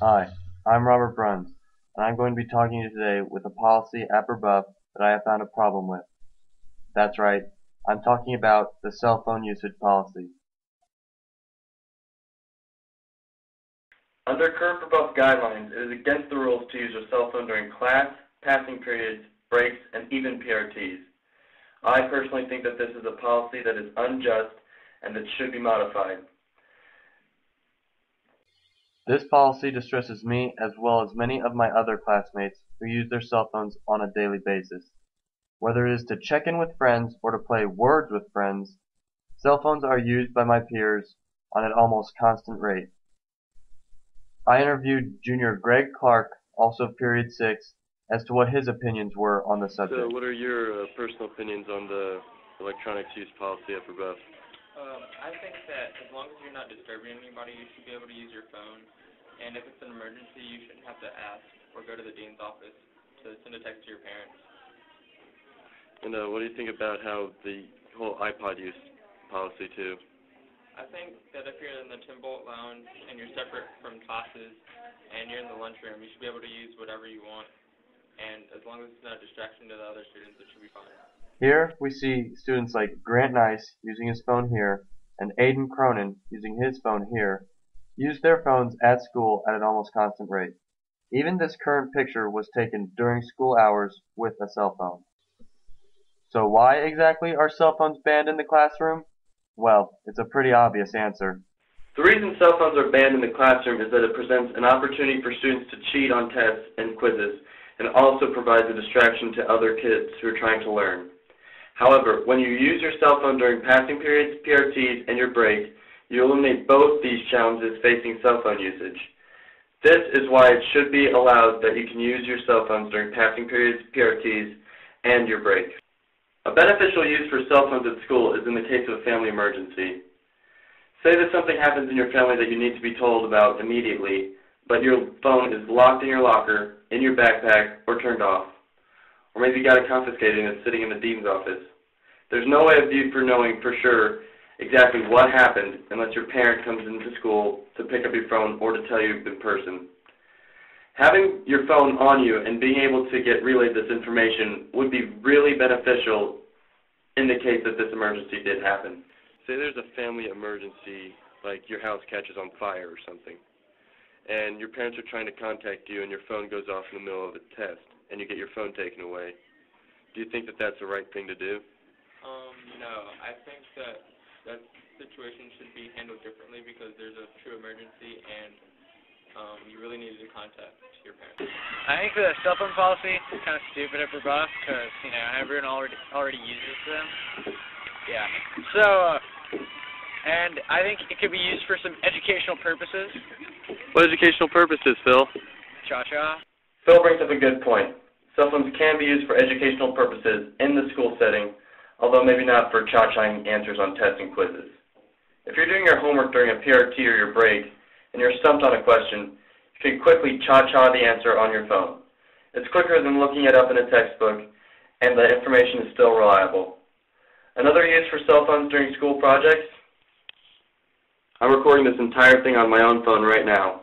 Hi, I'm Robert Bruns, and I'm going to be talking to you today with a policy at Buff that I have found a problem with. That's right, I'm talking about the cell phone usage policy. Under current proposed guidelines, it is against the rules to use your cell phone during class, passing periods, breaks, and even PRTs. I personally think that this is a policy that is unjust and that should be modified. This policy distresses me as well as many of my other classmates who use their cell phones on a daily basis. Whether it is to check in with friends or to play words with friends, cell phones are used by my peers on an almost constant rate. I interviewed Junior Greg Clark, also period 6, as to what his opinions were on the subject. So what are your personal opinions on the electronics use policy at Buff? I think that as long as you're not disturbing anybody, you should be able to use your phone. And if it's an emergency, you shouldn't have to ask or go to the dean's office to send a text to your parents. And what do you think about how the whole iPod use policy too? I think that if you're in the 10-volt lounge and you're separate from classes and you're in the lunchroom, you should be able to use whatever you want. And as long as it's not a distraction to the other students, it should be fine. Here we see students like Grant Nice using his phone here and Aiden Cronin using his phone here use their phones at school at an almost constant rate. Even this current picture was taken during school hours with a cell phone. So why exactly are cell phones banned in the classroom? Well, it's a pretty obvious answer. The reason cell phones are banned in the classroom is that it presents an opportunity for students to cheat on tests and quizzes, and also provides a distraction to other kids who are trying to learn. However, when you use your cell phone during passing periods, PRTs, and your break, you eliminate both these challenges facing cell phone usage. This is why it should be allowed that you can use your cell phones during passing periods, PRTs, and your break. A beneficial use for cell phones at school is in the case of a family emergency. Say that something happens in your family that you need to be told about immediately, but your phone is locked in your locker, in your backpack, or turned off. Or maybe you got it confiscated and it's sitting in the dean's office. There's no way of you for knowing for sure exactly what happened unless your parent comes into school to pick up your phone or to tell you in person. Having your phone on you and being able to get relayed this information would be really beneficial in the case that this emergency did happen. Say there's a family emergency, like your house catches on fire or something, and your parents are trying to contact you and your phone goes off in the middle of a test, and you get your phone taken away. Do you think that that's the right thing to do? No. I think that that situation should be handled differently because there's a true emergency and you really needed to contact your parents. I think the cell phone policy is kind of stupid at Buff because, everyone already uses them. Yeah. So, and I think it could be used for some educational purposes. What educational purposes, Phil? Cha-cha. Phil brings up a good point. Cell phones can be used for educational purposes in the school setting, although maybe not for cha-chaing answers on tests and quizzes. If you're doing your homework during a PRT or your break, and you're stumped on a question, you can quickly cha-cha the answer on your phone. It's quicker than looking it up in a textbook, and the information is still reliable. Another use for cell phones during school projects? I'm recording this entire thing on my own phone right now.